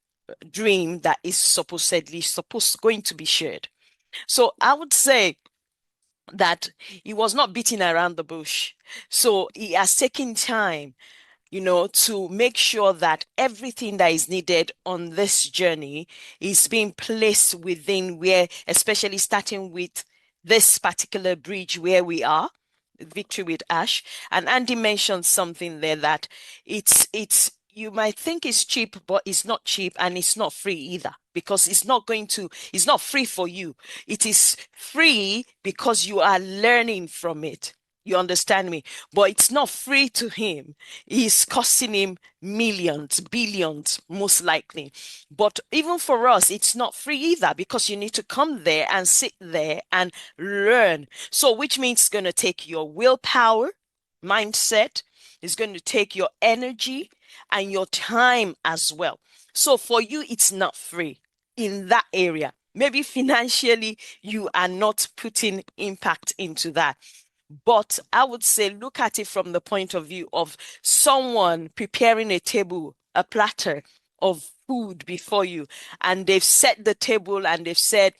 dream that is supposedly going to be shared. So I would say that he was not beating around the bush. So he has taken time, to make sure that everything that is needed on this journey is being placed within where, especially starting with this particular bridge where we are, Victory with Ash. And Andy mentioned something there that it's you might think it's cheap, but it's not cheap, and it's not free either, because it's not free for you. It is free because you are learning from it. You understand me? But it's not free to him. It's costing him millions, billions, most likely. But even for us, it's not free either, because you need to come there and sit there and learn. So, which means it's going to take your willpower, mindset, it's going to take your energy and your time as well. So, for you, it's not free in that area. Maybe financially, you are not putting impact into that. But I would say look at it from the point of view of someone preparing a table, a platter, of food before you, and they've set the table and they've said,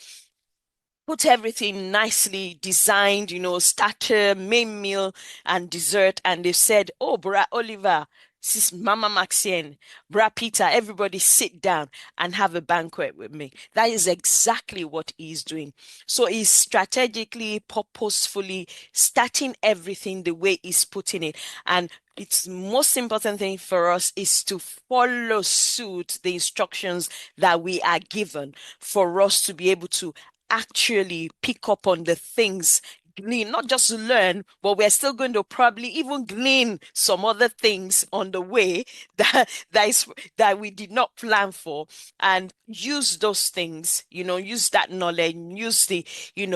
put everything nicely designed, starter, main meal, and dessert. And they've said, oh, Bra Oliver, sis Mama Maxine, Bra Peter, everybody sit down and have a banquet with me. That is exactly what he's doing. So he's strategically, purposefully starting everything the way he's putting it. And it's most important thing for us is to follow suit the instructions that we are given for us to be able to actually pick up on the things, glean, not just learn, but we're still going to probably even glean some other things on the way that we did not plan for, and use those things, use that knowledge, use the,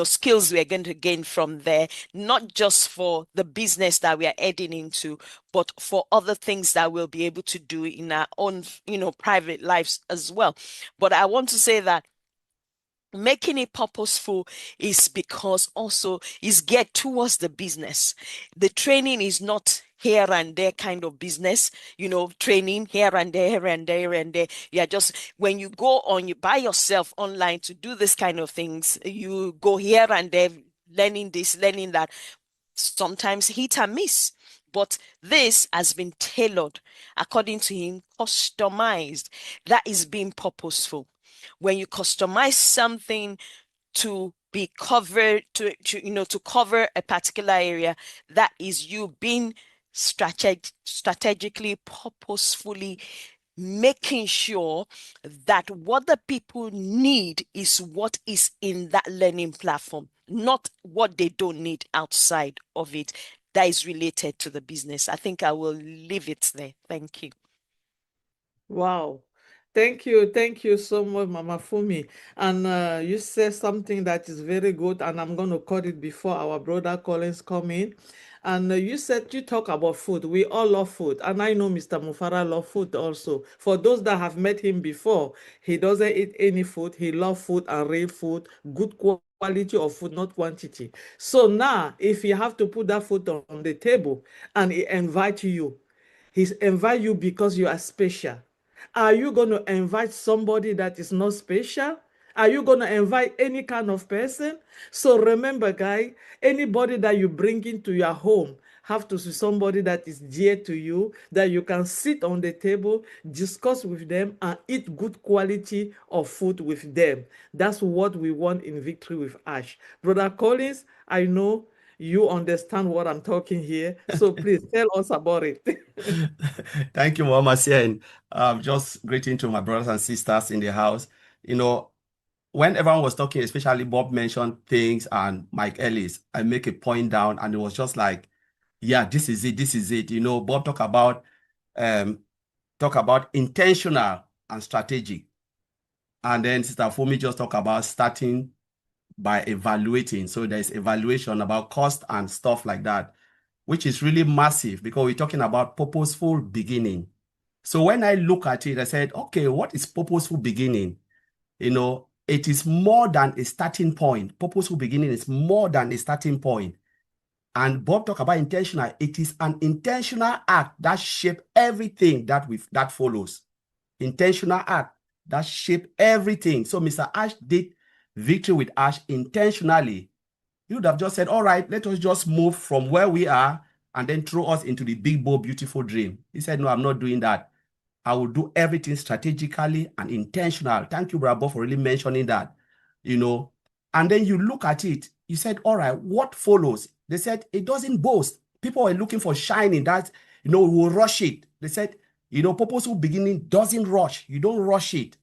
skills we're going to gain from there, not just for the business that we are heading into, but for other things that we'll be able to do in our own, private lives as well. But I want to say that making it purposeful is because also is geared towards the business. The training is not here and there kind of business, training here and there, here and there, here and there. Yeah, just when you go on, you by yourself online to do this kind of things, you go here and there, learning this, learning that, sometimes hit and miss. But this has been tailored, according to him, customized. That is being purposeful. When you customize something to be covered, to cover a particular area, that is you being strategically, purposefully making sure that what the people need is what is in that learning platform, not what they don't need outside of it that is related to the business. I think I will leave it there. Thank you. Wow. Thank you. Thank you so much, Mama Fumi. And you said something that is very good, and I'm going to cut it before our brother Collins come in. And you said you talk about food. We all love food. And I know Mr. Mufara love food also. For those that have met him before, he doesn't eat any food. He loves food and real food, good quality of food, not quantity. So now, if you have to put that food on the table and he invite you, he invite you because you are special. Are you going to invite somebody that is not special? Are you going to invite any kind of person? So remember, guy, anybody that you bring into your home have to see somebody that is dear to you, that you can sit on the table, discuss with them, and eat good quality of food with them. That's what we want in Victory with Ash. Brother Collins, I know you understand what I'm talking here, so please tell us about it. Thank you, Mama Sien. Just greeting to my brothers and sisters in the house. When everyone was talking, especially Bob mentioned things and Mike Ellis, I make a point down and it was just like, yeah, this is it, this is it. Bob talk about intentional and strategic. And then Sister Fumi just talk about starting by evaluating. So there's evaluation about cost and stuff like that, which is really massive because we're talking about purposeful beginning. So when I look at it, I said, okay, what is purposeful beginning? It is more than a starting point. Purposeful beginning is more than a starting point. And Bob talked about intentional. It is an intentional act that shape everything that follows. Intentional act that shape everything. So Mr. Ash did Victory with Ash intentionally. He would have just said, all right, let us just move from where we are and then throw us into the big, bold, beautiful dream. He said, no, I'm not doing that. I will do everything strategically and intentional. Thank you, Bravo, for really mentioning that, And then you look at it, you said, all right, what follows? They said, it doesn't boast. People are looking for shining that, we will rush it. They said, purposeful beginning doesn't rush. You don't rush it.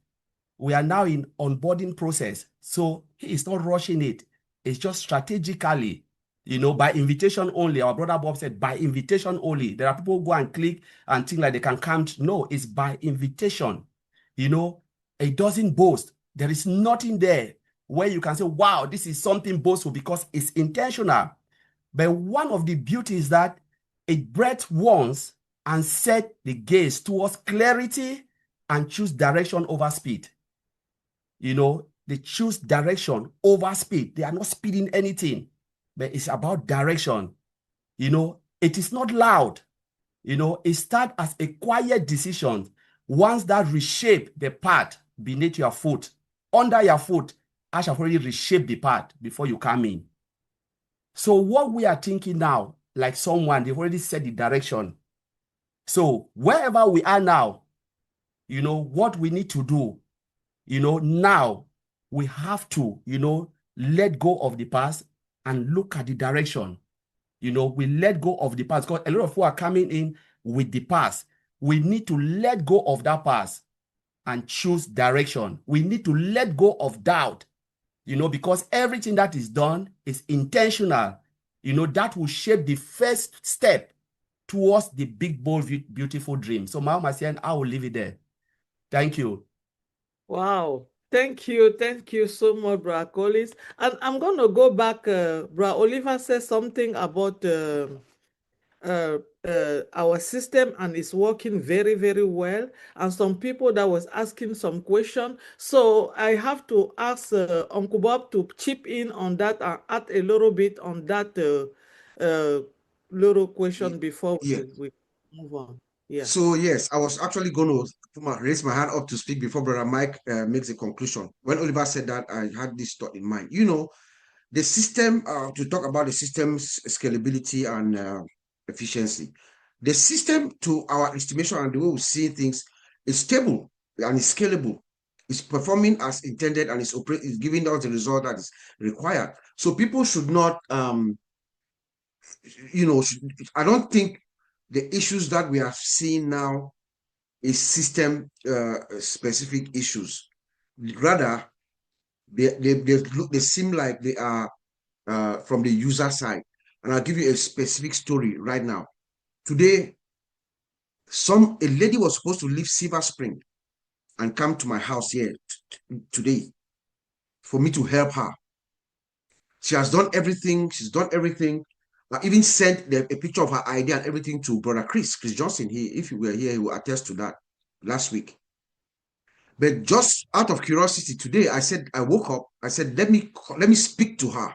We are now in onboarding process. So he is not rushing it. It's just strategically, by invitation only. Our brother Bob said, by invitation only. There are people who go and click and think like they can come. No, it's by invitation. It doesn't boast. There is nothing there where you can say, wow, this is something boastful because it's intentional. But one of the beauties is that it breathes once and set the gaze towards clarity and choose direction over speed. They choose direction over speed. They are not speeding anything, but it's about direction. It is not loud. It starts as a quiet decision once that reshape the part beneath your foot, under your foot, I shall already reshape the part before you come in. So what we are thinking now, like someone, they've already set the direction. So wherever we are now, what we need to do, now we have to, let go of the past and look at the direction. We let go of the past because a lot of people are coming in with the past. We need to let go of that past and choose direction. We need to let go of doubt, because everything that is done is intentional. That will shape the first step towards the big, bold, beautiful dream. So, Mama Sian, I will leave it there. Thank you. Wow. Thank you. Thank you so much, Bra Collins. And I'm going to go back. Bra Oliver said something about our system, and it's working very, very well. And some people that was asking some question. So I have to ask Uncle Bob to chip in on that and add a little bit on that little question before Yeah. we move on. Yeah. So yes, I was actually going to raise my hand up to speak before Brother Mike makes a conclusion. When Oliver said that, I had this thought in mind. The system, to talk about the system's scalability and efficiency. The system, to our estimation and the way we see things, is stable and is scalable. It's performing as intended and is giving us the result that is required. So people should not, I don't think the issues that we are seeing now is system specific issues. Rather, they seem like they are from the user side. And I'll give you a specific story right now. Today, a lady was supposed to leave Silver Spring and come to my house here today for me to help her. She has done everything. She's done everything. I even sent a picture of her ID and everything to Brother Chris Johnson. If he were here, he will attest to that last week. But just out of curiosity, today I woke up. I said, let me speak to her.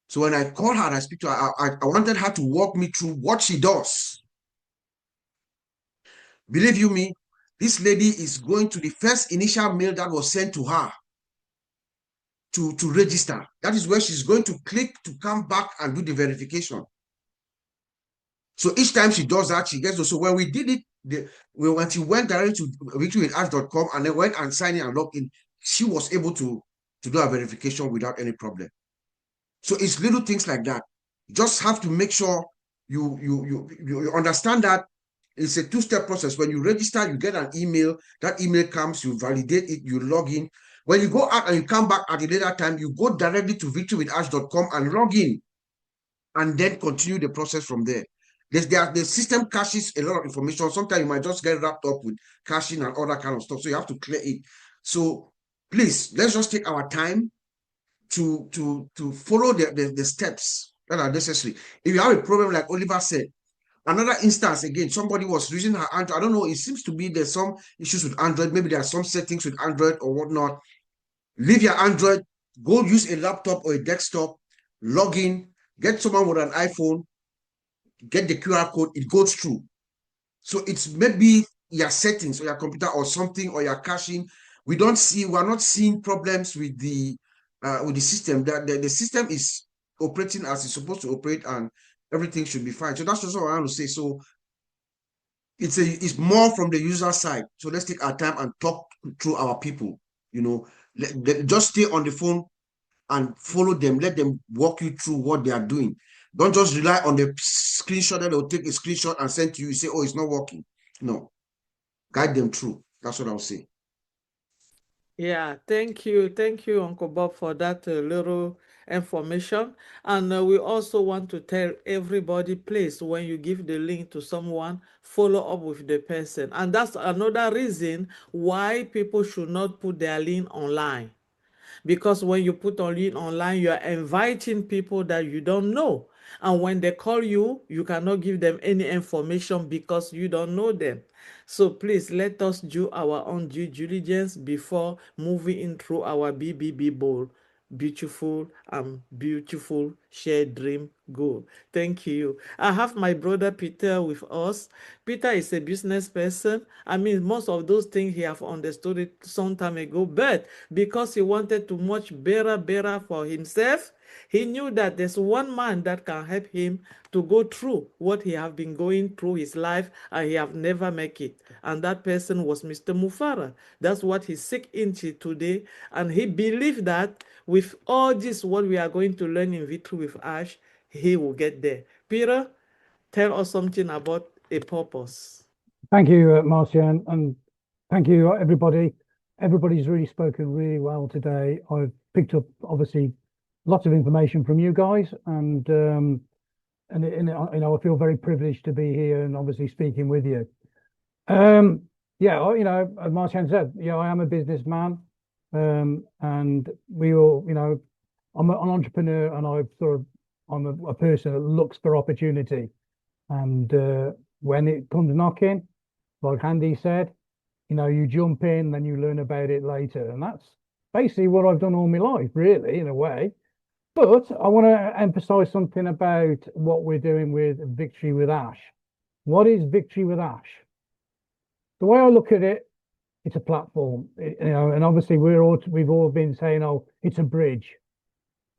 So when I called her and I speak to her, I wanted her to walk me through what she does. Believe you me, this lady is going to the first initial mail that was sent to her to register. That is where she's going to click to come back and do the verification. So each time she does that, she gets those. So when we did it, when she went directly to victorywithash.com and then went and signed in and logged in, she was able to do a verification without any problem. So it's little things like that. You just have to make sure you understand that it's a two-step process. When you register, you get an email. That email comes, you validate it, you log in. When you go out and you come back at a later time, you go directly to victorywithash.com and log in, and then continue the process from there. The system caches a lot of information. Sometimes you might just get wrapped up with caching and all that kind of stuff. So you have to clear it. So please, let's just take our time to follow the steps that are necessary. If you have a problem, like Oliver said, another instance, again, somebody was using her Android. I don't know, it seems to be there's some issues with Android. Maybe there are some settings with Android or whatnot. Leave your Android, go use a laptop or a desktop, log in, get someone with an iPhone, get the QR code, it goes through. So it's maybe your settings or your computer or something, or your caching. We're not seeing problems with the system. The system is operating as it's supposed to operate, and everything should be fine. So that's just what I want to say. So it's more from the user side. So let's take our time and talk through our people. Just stay on the phone and follow them. Let them walk you through what they are doing. Don't just rely on the screenshot that they'll take a screenshot and send to you. You say, oh, it's not working. No. Guide them through. That's what I'll say. Yeah, thank you. Thank you, Uncle Bob, for that little information. And we also want to tell everybody, please, when you give the link to someone, follow up with the person. And that's another reason why people should not put their link online. Because when you put on it online, you are inviting people that you don't know. And when they call you, you cannot give them any information because you don't know them. So please let us do our own due diligence before moving in through our BBB bowl beautiful shared dream goal. Thank you. I have my brother Peter with us. Peter is a business person. I mean, most of those things he have understood it some time ago, but because he wanted to much better for himself, he knew that there's one man that can help him to go through what he have been going through his life and he have never make it. And that person was Mr. Mufara. That's what he seek into today. And he believed that with all this, what we are going to learn in Victory with Ash, he will get there. Peter, tell us something about a purpose. Thank you, Marcia, and thank you, everybody. Everybody's really spoken really well today. I've picked up, obviously, lots of information from you guys, and you know, I feel very privileged to be here and obviously speaking with you. Yeah, you know, as Marcia said, you know, I am a businessman, and we all, you know, I'm an entrepreneur, and I'm a person that looks for opportunity, and when it comes knocking, like Andy said, you know, you jump in, then you learn about it later. And that's basically what I've done all my life, really, in a way. But I want to emphasize something about what we're doing with Victory with Ash. What is Victory with Ash? The way I look at it, it's a platform, you know, and obviously we've all been saying, oh, it's a bridge.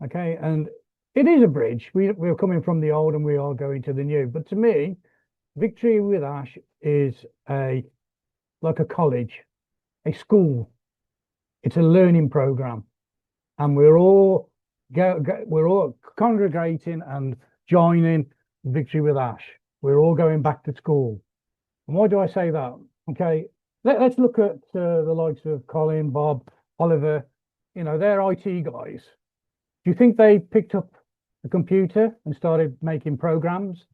Okay. And it is a bridge. We're coming from the old and we are going to the new. But to me, Victory with Ash is like a college, a school. It's a learning program, and we're all congregating and joining Victory with Ash. We're all going back to school. And why do I say that? Okay, let's look at the likes of Colin, Bob, Oliver. You know, they're IT guys. Do you think they picked up a computer and started making programs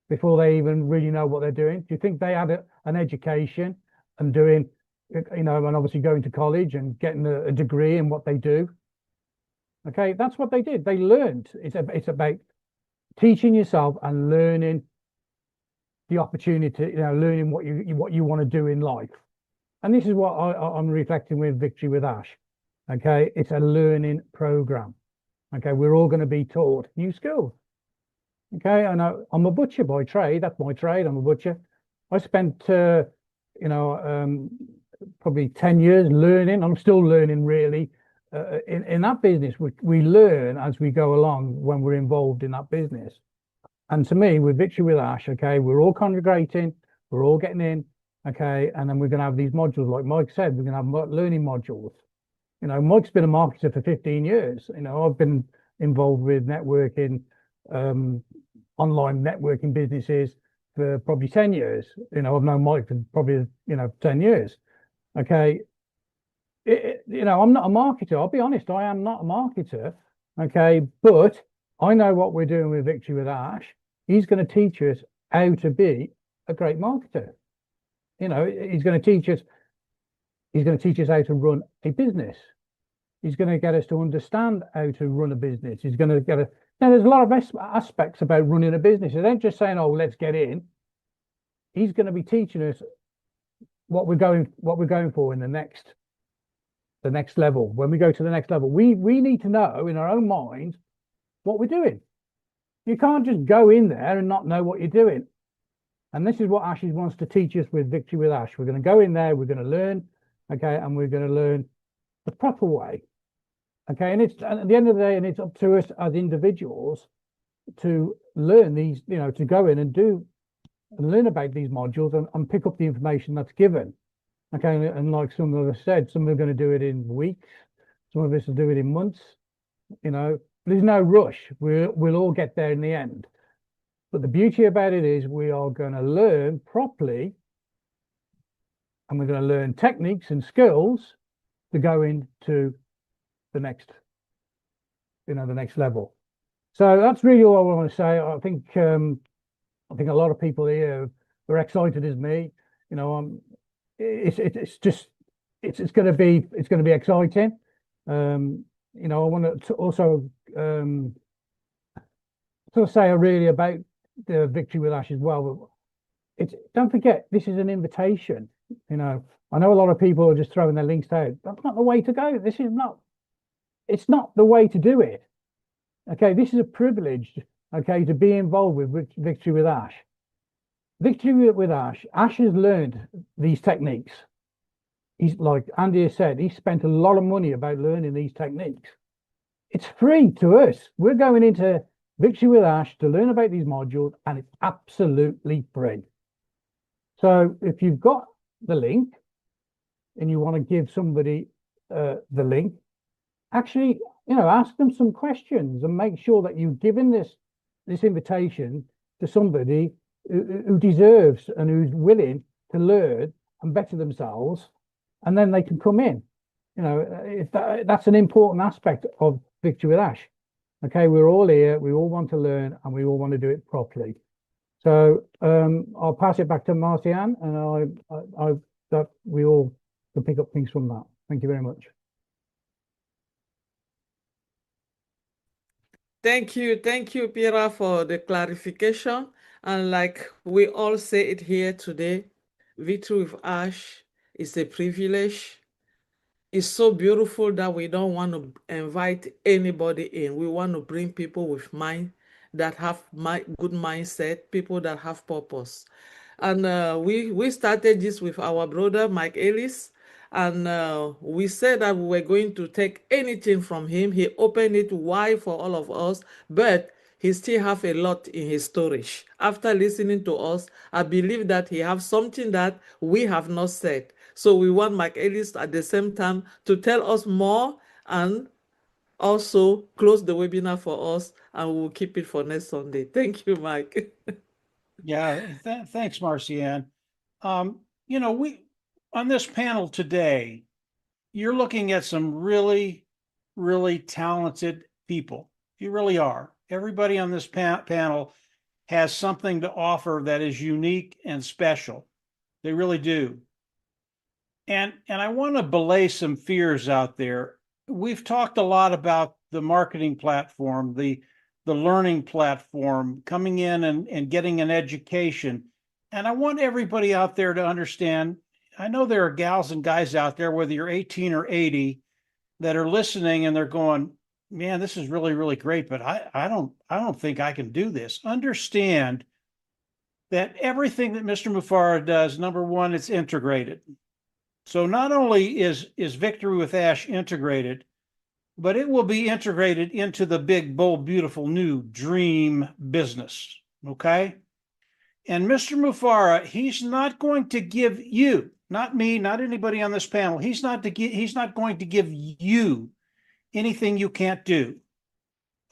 before they even really know what they're doing? Do you think they had an education and doing, you know, and obviously going to college and getting a degree in what they do? Okay, that's what they did. They learned. It's about teaching yourself and learning the opportunity, you know, learning what you want to do in life. And this is what I'm reflecting with Victory with Ash. Okay, it's a learning program. Okay, we're all going to be taught new skills. Okay, I know I'm a butcher by trade. That's my trade. I'm a butcher. I spent, you know, probably 10 years learning. I'm still learning, really. In that business, we learn as we go along when we're involved in that business. And to me, with Victory with Ash, okay, we're all congregating, we're all getting in, okay, and then we're going to have these modules, like Mike said, we're going to have learning modules. You know, Mike's been a marketer for 15 years. You know, I've been involved with networking, online networking businesses for probably 10 years. You know, I've known Mike for probably, you know, 10 years. Okay. You know, I'm not a marketer. I'll be honest, I am not a marketer. Okay. But I know what we're doing with Victory with Ash. He's going to teach us how to be a great marketer. You know, he's going to teach us how to run a business. He's going to get us to understand how to run a business. He's going to get us. Now, there's a lot of aspects about running a business. It ain't just saying, "Oh, let's get in." He's going to be teaching us what we're going for in the next level. When we go to the next level, we need to know in our own mind what we're doing. You can't just go in there and not know what you're doing. And this is what Ash wants to teach us with Victory with Ash. We're going to go in there, we're going to learn, okay, and we're going to learn the proper way. Okay, and it's at the end of the day, and it's up to us as individuals to learn these, you know, to go in and learn about these modules and pick up the information that's given. Okay, and like some of us said, some are going to do it in weeks, some of us will do it in months. You know, there's no rush. We'll all get there in the end. But the beauty about it is we are going to learn properly, and we're going to learn techniques and skills to go into the next, you know, the next level. So that's really all I want to say. I think a lot of people here are excited as me. You know, it's going to be exciting. You know, I want to also sort of say really about the Victory with Ash as well. Don't forget, this is an invitation. You know, I know a lot of people are just throwing their links out. That's not the way to go. This is not. it's not the way to do it. Okay, this is a privilege, okay, to be involved with Victory with Ash. Victory with Ash. Ash has learned these techniques. He's, like Andy has said, he spent a lot of money about learning these techniques. It's free to us. We're going into Victory with Ash to learn about these modules, and it's absolutely free. So if you've got the link and you want to give somebody the link, actually, ask them some questions and make sure that you've given this invitation to somebody who deserves and who's willing to learn and better themselves, and then they can come in. That's an important aspect of Victory with Ash. Okay, we're all here, we all want to learn, and we all want to do it properly. So I'll pass it back to Marcianne, and I that we all can pick up things from that. Thank you very much. Thank you, Pira, for the clarification. And like we all say it here today, Victory with Ash is a privilege. It's so beautiful that we don't want to invite anybody in. We want to bring people with mind that have good mindset, people that have purpose. And we started this with our brother Mike Ellis, and we said that we were going to take anything from him. He opened it wide for all of us, but he still have a lot in his storage. After listening to us, I believe that he have something that we have not said. So we want Mike Ellis at the same time to tell us more and also close the webinar for us, and we'll keep it for next Sunday. Thank you, Mike. Yeah, thanks, Marcianne. We on this panel today, you're looking at some really, really talented people. You really are. Everybody on this panel has something to offer that is unique and special. They really do. And I want to belay some fears out there. We've talked a lot about the marketing platform, the learning platform, coming in and getting an education. And I want everybody out there to understand, I know there are gals and guys out there, whether you're 18 or 80, that are listening and they're going, man, this is really, really great, but I don't think I can do this. Understand that everything that Mr. Mufara does, number one, it's integrated. So not only is Victory with Ash integrated, but it will be integrated into the big, bold, beautiful new dream business. Okay. And Mr. Mufara, he's not going to give you, not me, not anybody on this panel, he's not going to give you anything you can't do.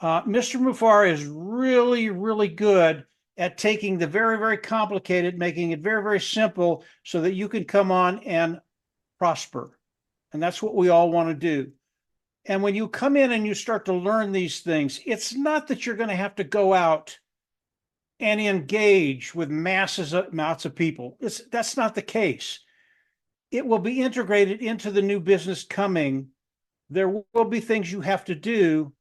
Mr. Mufara is really, really good at taking the very, very complicated, making it very, very simple so that you can come on and prosper. And that's what we all want to do. And when you come in and you start to learn these things, it's not that you're going to have to go out and engage with amounts of people. That's not the case. It will be integrated into the new business coming. There will be things you have to do.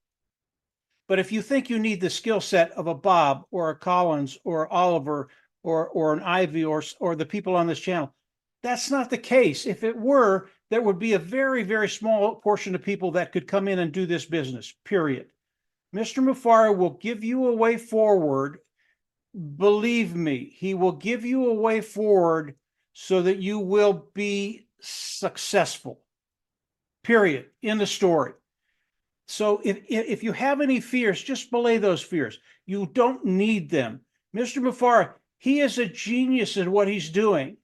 But if you think you need the skill set of a Bob or a Collins or Oliver or an Ivy or the people on this channel, that's not the case. If it were, there would be a very, very small portion of people that could come in and do this business, period. Mr. Mufara will give you a way forward. Believe me, he will give you a way forward so that you will be successful, period, in the story. So if you have any fears, just belay those fears. You don't need them. Mr. Mufara, he is a genius at what he's doing.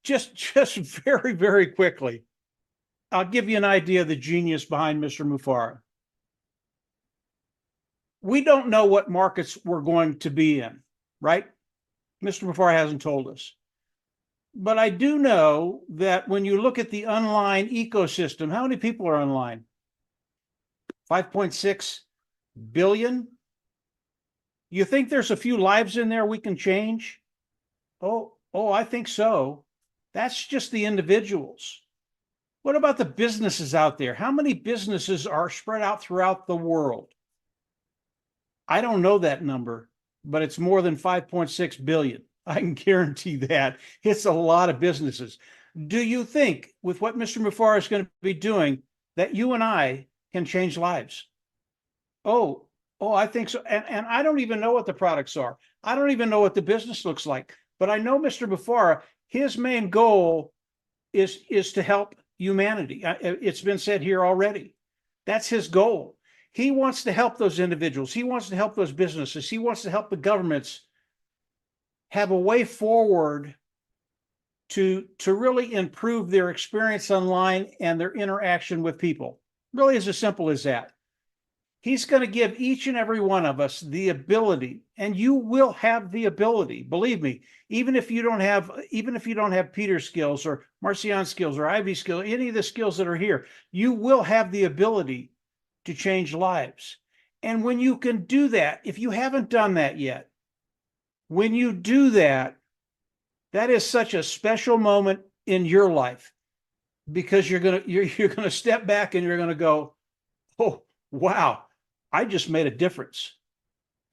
Just very, very quickly, I'll give you an idea of the genius behind Mr. Mufara. We don't know what markets we're going to be in, right? Mr. Mufara hasn't told us. But I do know that when you look at the online ecosystem, how many people are online? 5.6 billion? You think there's a few lives in there we can change? Oh, I think so. That's just the individuals. What about the businesses out there? How many businesses are spread out throughout the world? I don't know that number, but it's more than 5.6 billion. I can guarantee that. It's a lot of businesses. Do you think with what Mr. Mufara is going to be doing that you and I can change lives. Oh, I think so. And I don't even know what the products are. I don't even know what the business looks like. But I know Mr. Bufara, his main goal is to help humanity. It's been said here already. That's his goal. He wants to help those individuals. He wants to help those businesses. He wants to help the governments have a way forward to really improve their experience online and their interaction with people. Really is as simple as that. He's going to give each and every one of us the ability, and you will have the ability, believe me, even if you don't have Peter's skills or Marcian's skills or Ivy's skills, any of the skills that are here, you will have the ability to change lives. And when you can do that, if you haven't done that yet, when you do that, that is such a special moment in your life, because you're gonna step back and you're gonna go, oh, wow, I just made a difference.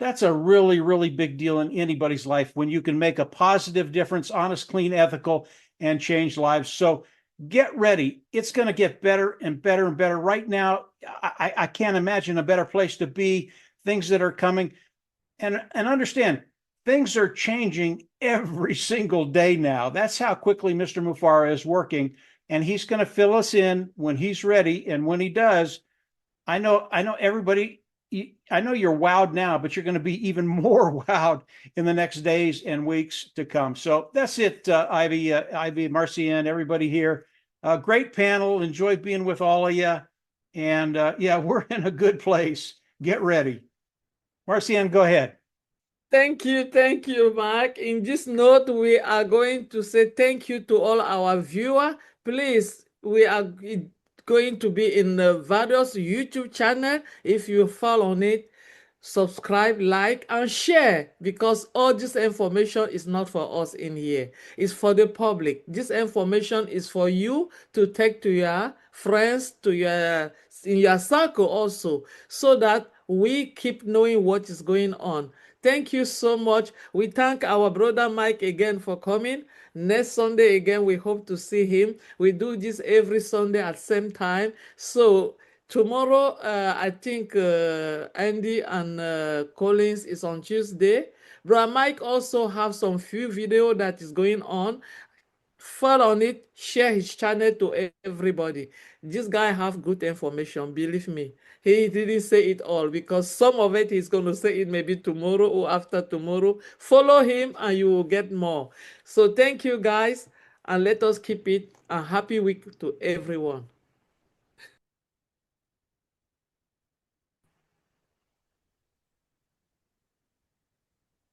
That's a really, really big deal in anybody's life when you can make a positive difference, honest, clean, ethical, and change lives. So get ready. It's going to get better and better and better. Right now, I can't imagine a better place to be, things that are coming. And understand, things are changing every single day now. That's how quickly Mr. Mufara is working. And he's going to fill us in when he's ready. And when he does, I know everybody, I know you're wowed now, but you're going to be even more wowed in the next days and weeks to come. So that's it, Ivy, Marcian, everybody here. Great panel. Enjoyed being with all of you. And yeah, we're in a good place. Get ready. Marcian, go ahead. Thank you, Mark. In this note, we are going to say thank you to all our viewers. Please, we are going to be in the various YouTube channel. If you follow on it, subscribe, like, and share, because all this information is not for us in here. It's for the public. This information is for you to take to your friends, to in your circle also, so that we keep knowing what is going on. Thank you so much. We thank our brother Mike again for coming. Next Sunday again, we hope to see him. We do this every Sunday at same time. So tomorrow, I think Andy and Collins is on Tuesday. Brother Mike also have some few video that is going on. Follow on it, share his channel to everybody. This guy have good information, believe me. He didn't say it all, because some of it he's going to say it maybe tomorrow or after tomorrow. Follow him and you will get more. So thank you guys, and let us keep it a happy week to everyone.